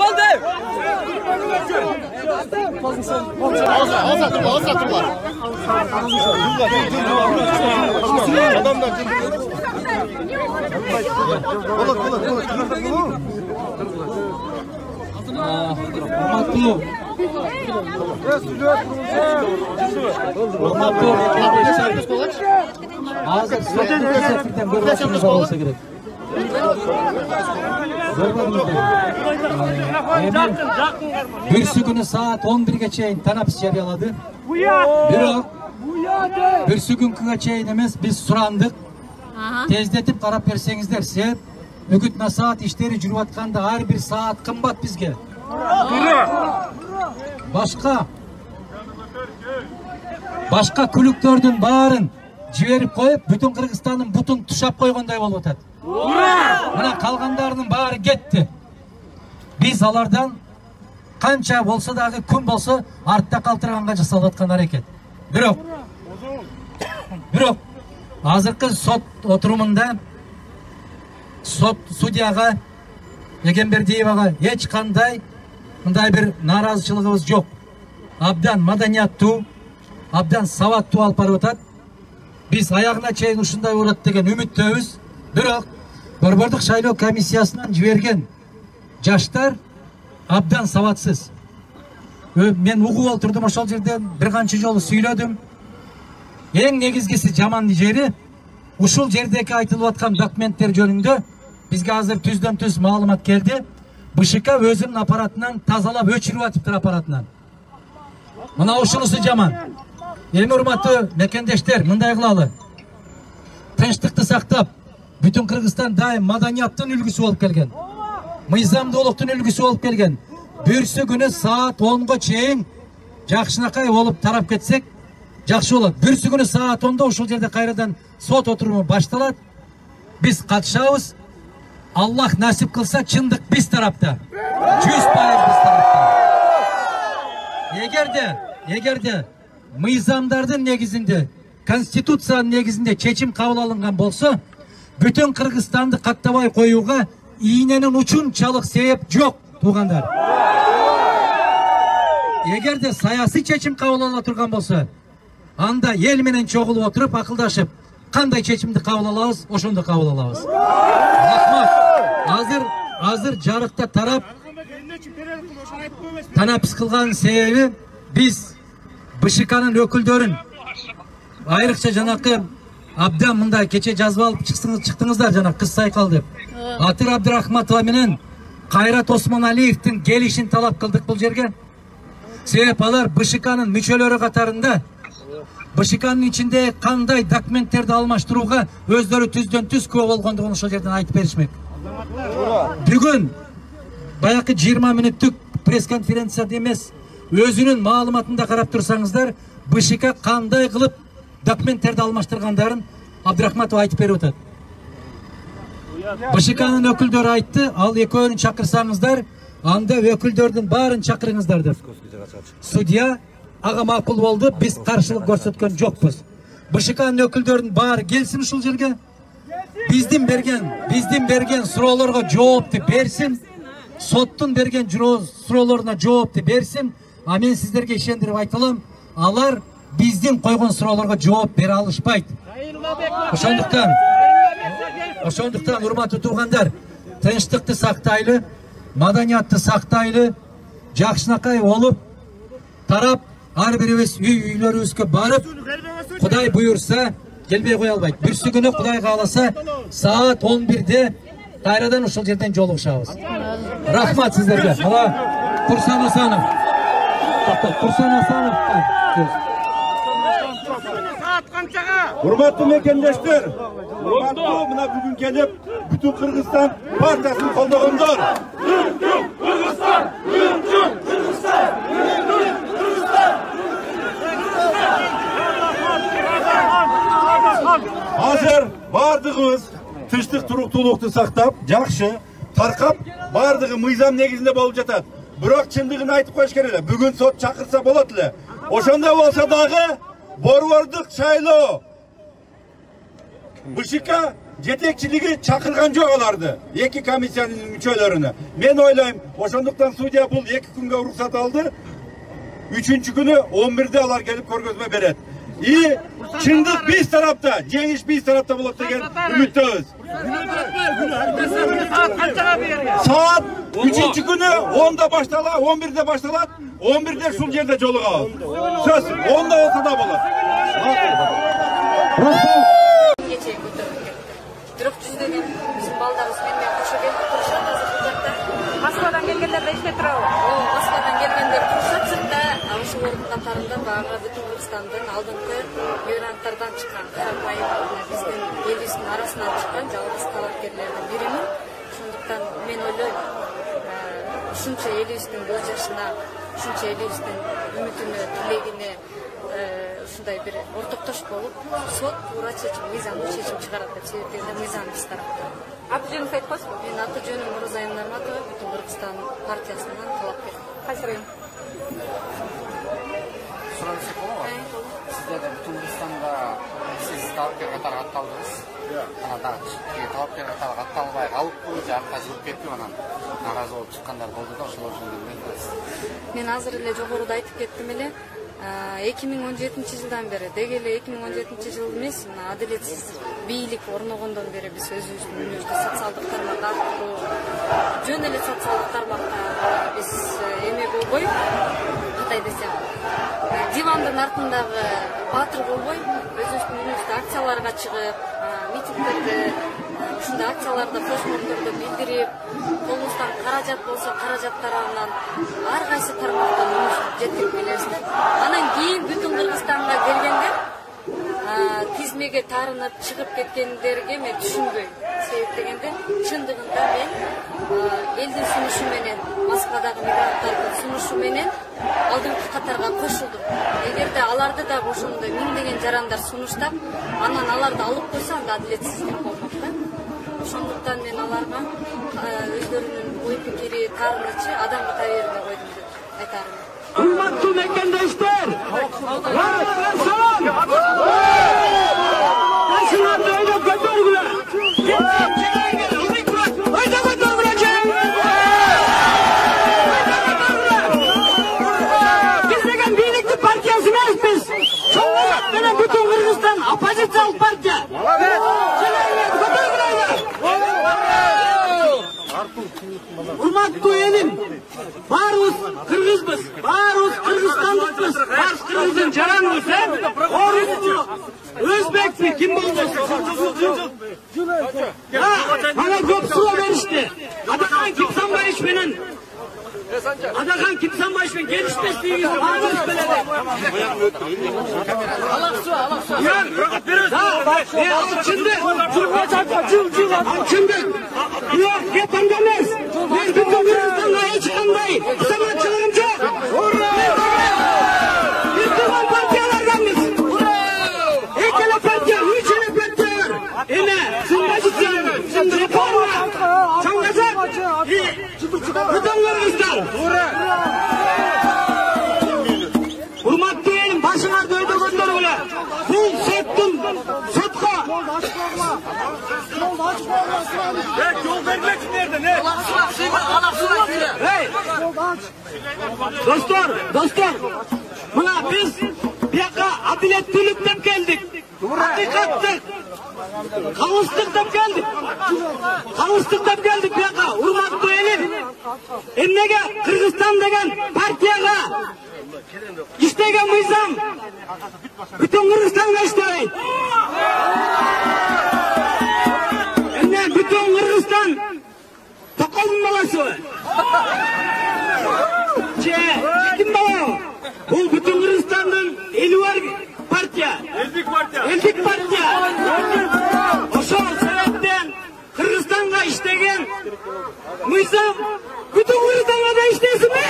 oldu? Bir günü saat 11'ge çeyin tanapis jarıyaladı. Biroq bir günküge çeyin emes biz surandık. Tezdetip qarap bersеңizdер. Sebep Ügüt Nasihat işleri жүрüp atkanda her bir saat kımbat bizge. Başka kulüptörдүн baarın jiberip koyup bütün Kırgızstandın butun tuşap koygonday bolup atat. Mına kalganlarının baarı ketти. Biz alardan kança bolsa dagı kun bolsa artta kалтырганга жасалып аткан аракет. Бирок азыркы сот отурумунда судьяга Егембердиевага эч кандай мындай бир нааразычылыгыбыз жок. Абдан маданияттуу, абдан сабаттуу алып барып атат. Биз аягына чейин ушундай болот деген үмүттөбүз. Бирок Борбордук шайлоо комиссиясынан жиберген жаштар абдан сабатсыз. Мен угуп отурдум ошол жерден бир канча жолу сүйлөдүм. Эң негизгиси жаман жери ушул жердеки айтылып аткан документтер жөнүндө бизге азыр түздөн-түз маалымат келди. БШК өзүнүн аппаратынан тазалап өчүрүп атыптыр аппаратынан. Мына ушунусу жаман. Эми урматтуу мекендештер, мындай кылалы. Тынчтыкты сактап, бүтүн Кыргызстан дайым маданияттын үлгүсү болуп келген. Мыйзамдуулуктун үлгүсү болуп келген. Бүрсү күнү саат 10го чейин жакшынакай болуп тарап кетсек жакшы болот. Бүрсү күнү саат 10до ушул жерде кайрадан сот отуруму башталат. Биз катышабыз. Аллах насип кылса чындык биз тарапта. 100% биз тарапта. Эгерде мыйзамдардын негизинде, конституциянын негизинде чечим кабыл алынган болсо, бүтүн Кыргызстанды каттабай коюуга ийненин учунчалык себеп жок, туугандар. Эгерде саясий чечим кабыл ала турган болсо, анда эл менен чогулуп отуруп акылдашып, кандай чечимди кабыл алабыз, ошондо кабыл алабыз. Рахмат. Азыр жарыкта тарап танапис кылган себеби биз БШКнын өкүлдөрүн айрыкча жанакы абдан мындай кече жазып алып чыктыңыздар жана кыз сайкал деп. Атыр Абдырахматова менен Кайрат Осмоналиевдин келишин талап кылдык бул жерге. Себеп алар БШКнын мүчөлөрү катарында БШКнын ичинде кандай документтерди алмаштырууга өздөрү түздөн-түз күбө болгондугун ошол жерден айтып беришмек. Бүгүн баякы 20 мүнөттүк пресс-конференцияда эмес, өзүнүн маалыматында карап турсаңыздар, БШК кандай кылып документтерди алмаштыргандарын Абдырахматов айтып берип атат. БШКнын өкүлдөрү айтты, ал экөөнү чакырсаңыздар, анда өкүлдөрдүн баарын чакырыңыздар деп. Судья ага макул болду, биз каршылык көрсөткөн жокпуз. БШКнын өкүлдөрүнүн баары келсин ушул жерге. Биздин берген суроолорго жоопту берсин. Соттун берген суроолоруна жоопту берсин. А мен сиздерге ишендирип айтылам, алар биздин койгон суроолорго жооп бере алышпайт. Ошондуктан урматтуу туугандар, тынчтыкты сактайлы, маданиятты сактайлы, жакшынакай болуп тарап ар бирибиз үйлөрүбүзгө барып, Кудай буйурса, келбей кое албайт. Бүрсү күнү Кудай кааласа, саат 11де кайрадан ушул жерден жолугушабыз. Рахмат сиздерге. Турсан Асанов. Урматтуу мекендештер, урматтуу мына бүгүн келип, бүтүн Кыргызстан партиясын колдогондор. Кыргызстан! Азыр бардыгыбыз тынчтык туруктуулукту сактап, жакшы таркап, бардыгы мыйзам негизинде болуп жатат. Бирок чындыгын айтып коюш керек эле. Бүгүн сот чакырса болот эле. Ошондой болсо дагы Борбордук шайлоо БШК жетекчилиги чакырган жок аларды. Эки комиссиянын мүчөлөрүнө. Мен ойлойм, ошондуктан судья бул 2 күнгө уруксат алды. 3-чү күнү 11-де алар келип көргөзмө берет. И чындык биз тарапта, жеңиш биз тарапта болот деген үмүттөбүз. Saat 3-чү күнү 10-да баштала, 11-де башталат, 11-де ушул жерде жолугабыз. Сөз 10-да болсо да болот. Бирок жүздөгөн биздин балдарыбыз менен кошо келип турушат азыркы жакта. Москвадан келгендер да иштеп турабы? Москвадан келгендер турушат сыртта. Ушул ордун катарында багы бүтүн Кыргызстандын алдыңкы мигранттардан чыккан карапайым биздин элибиздин арасынан чыккан жалгыз талапкерлердин биримин. Ошондуктан мен ойлойм, ушунча элибиздин көз жашына, ушунча элибиздин үмүтүнө, тилегине ушундай бир ортоктош болуп, сот туура чечим, мыйзамдуу чечим чыгарат деп себептегенде мыйзам биз тарапта. Аты жөнүңүздү айтып коесузбу? Менин аты жөнүм Мурзайым Нарматова, Бүтүн Кыргызстан партиясынан талапкер. Кайсы район? Сурансек болобу? Сиздер Бүтүн Кыргызстанда сиз талапкер катары атталдыңыз. Анан дагы талапкер катары атталбай калыппы, же артка жылып кетип, анан наразы болуп чыккандар болду да, ошолор жөнүндө эмне айтасыз? Мен азыр эле жогоруда айтып кеттим эле. 2017-жылдан бери, деги эле 2017 жыл эмес, адилетсиз бийлик орногондон бери биз өзүбүздүн үнүбүздү социалдык тармак аркылуу, жөн эле социалдык тармакта биз эме болбой, кандай десем, дивандын артындагы баатыр болбой, өзүбүздүн үнүбүздү акцияларга чыгып, митингдерде, ушундай акцияларда флешмобдордо билдирип, колубуздан каражат болсо каражат тарабынан ар кайсы тармактан үнүбүздү жеткирип келебиз да. Анан кийин бүтүн Кыргызстанга келгенде тизмеге тарынып чыгып кеткендерге мен түшүнбөйм. Себептегенде чындыгында мен элдин сунушу менен, Москвадагы мигранттардын сунушу менен алдыңкы катарга кошулдум. Эгерде аларды да ошондой миңдеген жарандар сунуштап, анан аларды алып койсо, анда адилетсиздик болмок да. Ошондуктан мен аларга өздөрүнүн ой пикири, таарынычы адамга таберине койдум деп айтарым. Hürmetli mekandaşlar, başına böyle götürgüler. Haydi götürgüler. Biz degan birlikte partiyasıyız biz. Çoğunluk bana bütün Kırgızstan opozisyon partiya. Hürmetli elim, barımız Kırgızbız, barımız Kırgızstanlıkbız, barımız Kırgız'ın jaranımız, Oruz'u, Özbek'si, kim olmasın? Ya, bana çok sıra verişti. Adakan Kimsanbayiş benim. Adakan Kimsanbayiş benim gelişmesliğiniz ağırız belede. Ya, alçındık. Alçındık. Yok, yapandamız. Ben bütün Kırgızstan'la hiç kanday. Sanatçılarım çok. Biz duman partiyalardanız. İkili partiya, üçüncü partiya. Yine, sındaşıcı, reforma, çangacak. Bütün Kırgızstan. Hurmat diyelim, başına dövdü gönderiyle. Bu sotka. Yol vermek nerede, ne? Hey! Dostlar, buna biz bir yaka adiletlilik dep geldik. Hakikatlik. Kavuştuk dep geldik bir yaka. Hurmatlı elim. Ennege Kırgızstan degen partiyaga iştegen mıysam bütün Kırgızstan'da işteyin. Enne bütün Kırgızstan tokolun balası. Kim bala? Bu bütün Kırgızstan'ın eli var partiya. Eldik partiya. Oşo sebepten Kırgızstan'da iştegen mıysam bütün Kırgızstan'da da iştesin mi?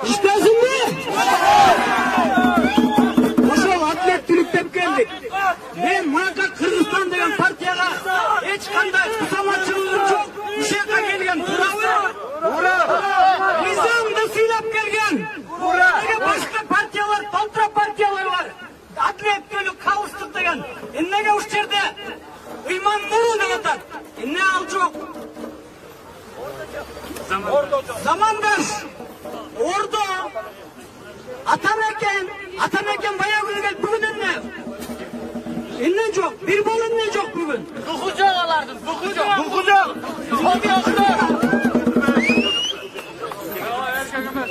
İştesin mi? Oşo atlettilik dep geldik. Ben muhakkak Kırgızstan degen partiyaga hiç kanday kusamatçılığım çok. İşe gelgen Nizamda silap gelgen. Başka partiyalar, kontra partiyalar var. Adliyetlülük, kaos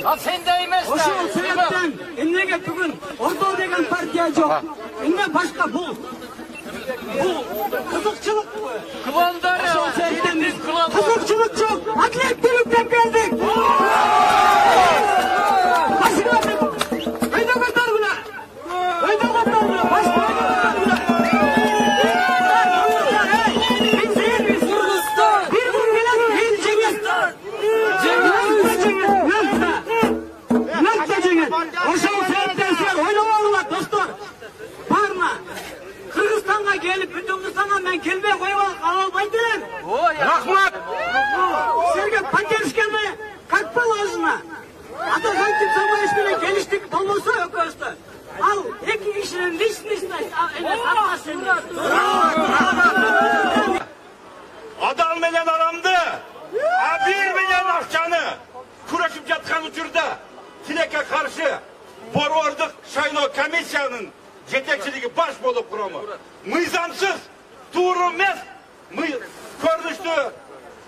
Al sen de emez. Oşul sebepten emnege bugün Ordu degen partiya yok. Emme başka bu. Bu kızıkçılık. Kıvandar ya. Oşul sebepten biz kızıkçılık çok. Atlet kulüpten geldik. Başka bir. Öyle kadar buna. Öyle kadar buna. Başka bir. Oşul sebepten sen oynamalılar dostlar. Barma. Kırgızistan'a gelip bütün sana ben kelime koyalmaydım. Rahmat. Serge Panterska'nı kalkmalı ağzına. Atakan'cım sabah işine geliştik olursa yok dostlar. Al iki işinin listesine satmasın. Adam menen aramdı. 1 milyon akçanı kurashıp yatkan uçurda Tilek'e karşı Borvorduk Şayloo Komissiyanın yetekçiligi baş bolup kurumu. Mıyzamsız, tuğru emas, ko'rinishdi.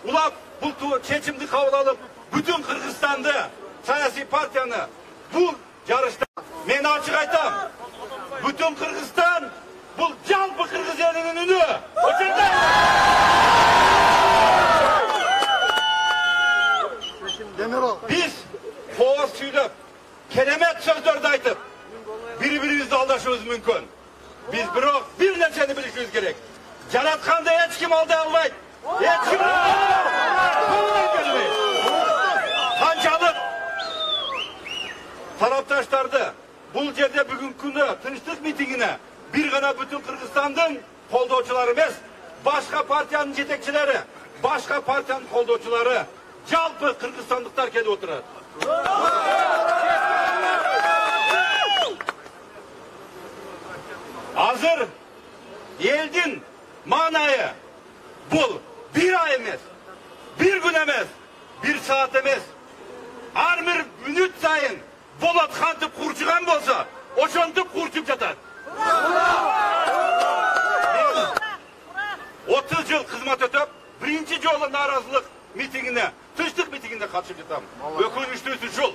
Ular bu çeçimdi kabul alıp bütün Kırgızistan'da siyasi partiyani bu yarışta men açık aytam. Bütün Kırgızistan bu jalpı Kırgız elinin ünü. O'shanda biz foğuz süylep, keremet sözlerde aytıp bir-birimizde aldaşımız mümkün. Biz bir nerseni bilişimiz gerek. Jaratkanda hiç kim alday almaydı. Hiç kim Kançalık taraftaşlardı. Bu yerde bugün günü tinçlik mitingine bir gana bütün Kırgızistan'ın koldovçuları emas, başka partiyanın yetekçileri, başka partiyanın koldovçuları, jalpı Kırgızistanlıklar kelip oturadi. Hazır eldin manayı bul. Bir ay emas, bir gün emas, bir saat emas. Her bir minut sayın Bolat kantıp kurçugan bolsa, oşontup kurçup jatat. 30 yıl hizmet ötüp, birinci jolu narazılık mitingine, tinçlik mitingine katışıp jatam. Ökünüştüsü şul.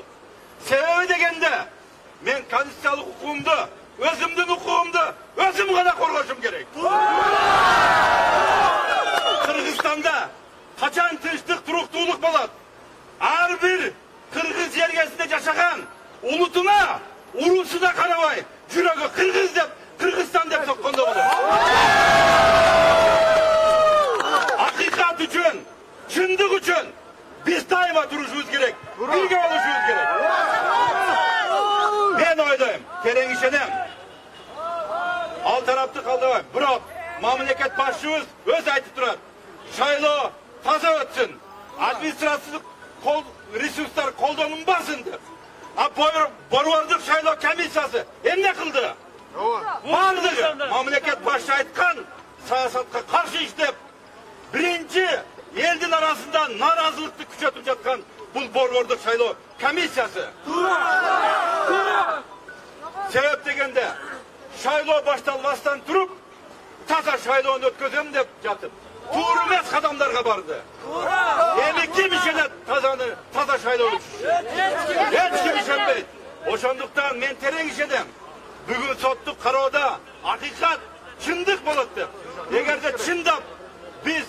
Sebebi degende, men konstitusiялык hukukumdu, özümdün hukukumdu, özüm gana korgoşum gerek. Kırgızistan'da kaçan tinçlik, turuktuluk bolat. Her bir Kırgız yergesinde yaşagan ulutuna, urusuna karamay, jüregi Kırgız dep, Kırgızistan dep sokkonda olur. Hakikat üçün, çındık üçün biz daima duruşumuz gerek, birge oluşumuz gerek. Ben oylayım, kereng işenem. Al tarafты kaldımayım. Bırak, mamleket başçımız öz aytıp durar. Şayloo taza ötsün, administrasyonluk resurslar koldanılmasın dep. Borvorduk Şayloo Komissiyası emne kıldı? Bardығы mamleket başçı aytkan siyasatқа karşı işlep birinci eldin arasında narazılıkты küçötüp жатқан бұл Borvorduk Şayloo Komissiyası. Sebep degende Şayloo baştalmastan durup taza Şayloonu ötközem dep jatıp tuğru emas kadamlarga bardı. Emi kim işene taza Şayloo üçün? Hiç kim işenbeydi. Oşonduktan men tereң işedem. Bugün sottuk karoda hakikat çındık bolattı. Egerde çındap biz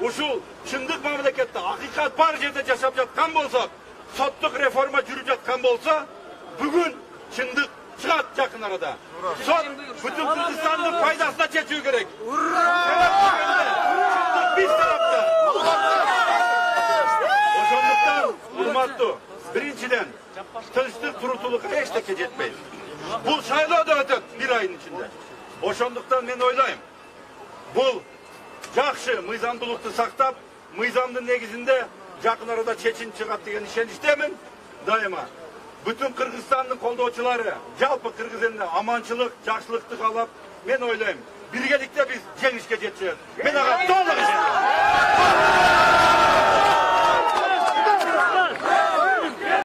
uşul çındık mamlekette hakikat bar yerde yaşap jatkan bolsak, sottuk reforma jürüp jatkan bolsa, bugün çındık çıgat yakın arada. Sot bütün Kırgızistan'ın faydasına çeçiyor gerek. Çındık biz tarafta. Oşonduktan urmatlı. Birinciden tinçlik, turutuluk hiç de kejetmeyiz. Bu Şayloo da ötüp bir ayın içinde. Oşonduktan men oylayım. Bu jakşı mıyzamdılıkты saktap, mıyzamdın negizinde jakın arada çeçin çıgat degen işeniştemin. Daima. Bütün Kırgızistan'ın koldovçuları, jalpı Kırgız elinde amançılık, jakşılıkты kalap, men oylayım. Birgelikte biz jеңишке жетeceğiz. Men ağa to'liq ishonam.